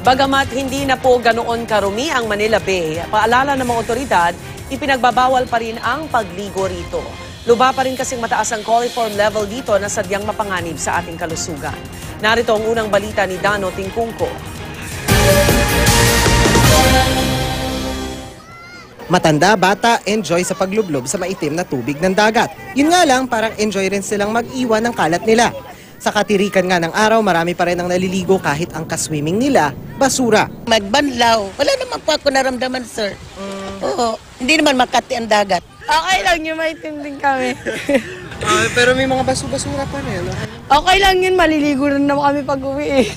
Bagamat hindi na po ganoon karumi ang Manila Bay, paalala ng mga otoridad, ipinagbabawal pa rin ang pagligo rito. Luba pa rin kasing mataas ang coliform level dito na sadyang mapanganib sa ating kalusugan. Narito ang unang balita ni Dano Tingkungko. Matanda, bata, enjoy sa paglublob sa maitim na tubig ng dagat. Yun nga lang, parang enjoy rin silang mag-iwan ng kalat nila. Sa katirikan nga ng araw, marami pa rin ang naliligo kahit ang kaswimming nila, basura. Magbanlaw. Wala naman po ako naramdaman, sir. Oo. Hindi naman makati ang dagat. Okay lang yun, maitim din kami. Pero may mga basura pa rin. Okay lang yun, maliligo rin naman kami pag-uwi eh.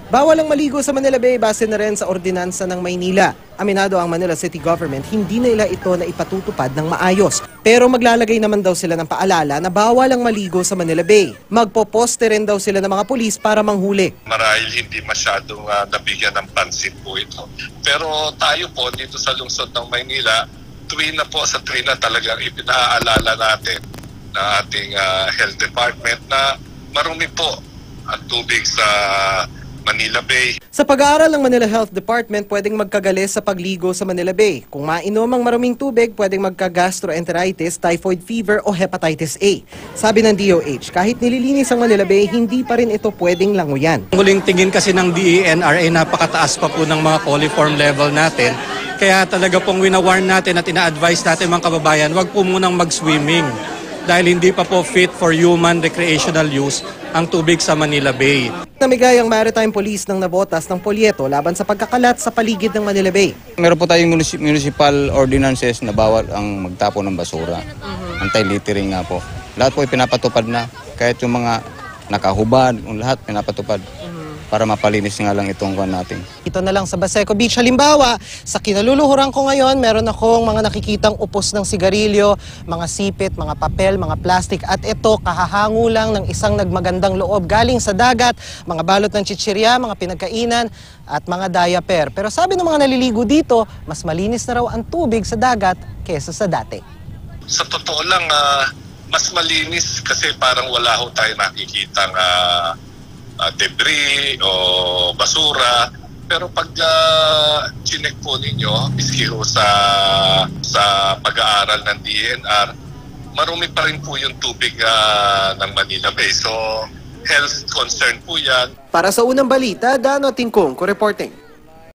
Bawal ang maligo sa Manila Bay base na rin sa ordinansa ng Maynila. Aminado ang Manila City Government, hindi nila ito na ipatutupad ng maayos. Pero maglalagay naman daw sila ng paalala na bawal ang maligo sa Manila Bay. Magpoposte rin daw sila ng mga pulis para manghuli. Marahil hindi masyadong nabigyan ng pansin po ito. Pero tayo po dito sa lungsod ng Maynila, tuwing na po sa tuwing na talagang ipinaalala natin na ating health department na marumi po ang tubig sa Manila Bay. Sa pag-aaral ng Manila Health Department, pwedeng magkagalis sa pagligo sa Manila Bay. Kung mainom ang maruming tubig, pwedeng magka-gastroenteritis, typhoid fever o hepatitis A. Sabi ng DOH, kahit nililinis ang Manila Bay, hindi pa rin ito pwedeng languyan. Muling tingin kasi ng DENR ay napakataas pa po ng mga coliform level natin. Kaya talaga pong wina-warn natin at ina-advise natin mga kababayan, wag po munang mag-swimming dahil hindi pa po fit for human recreational use ang tubig sa Manila Bay. Namigay ang Maritime Police ng nabotas ng polyeto laban sa pagkakalat sa paligid ng Manila Bay. Meron po tayong municipal ordinances na bawal ang magtapon ng basura. Anti-littering nga po. Lahat po ay pinapatupad na. Kahit yung mga nakahubad, lahat pinapatupad. Para mapalinis nga lang itong kuwan natin. Ito na lang sa Baseco Beach. Halimbawa, sa kinaluluhuran ko ngayon, meron akong mga nakikitang upos ng sigarilyo, mga sipit, mga papel, mga plastic. At ito, kahahango lang ng isang nagmagandang loob galing sa dagat, mga balot ng chichirya, mga pinagkainan, at mga diaper. Pero sabi ng mga naliligo dito, mas malinis na raw ang tubig sa dagat kesa sa dati. Sa totoo lang, mas malinis kasi parang wala ho tayo nakikitang debris o basura. Pero pag chinek po ninyo, miski ho sa pag-aaral ng DENR, marumi pa rin po yung tubig ng Manila Bay. So, health concern po yan. Para sa unang balita, Dano Tingkungko reporting.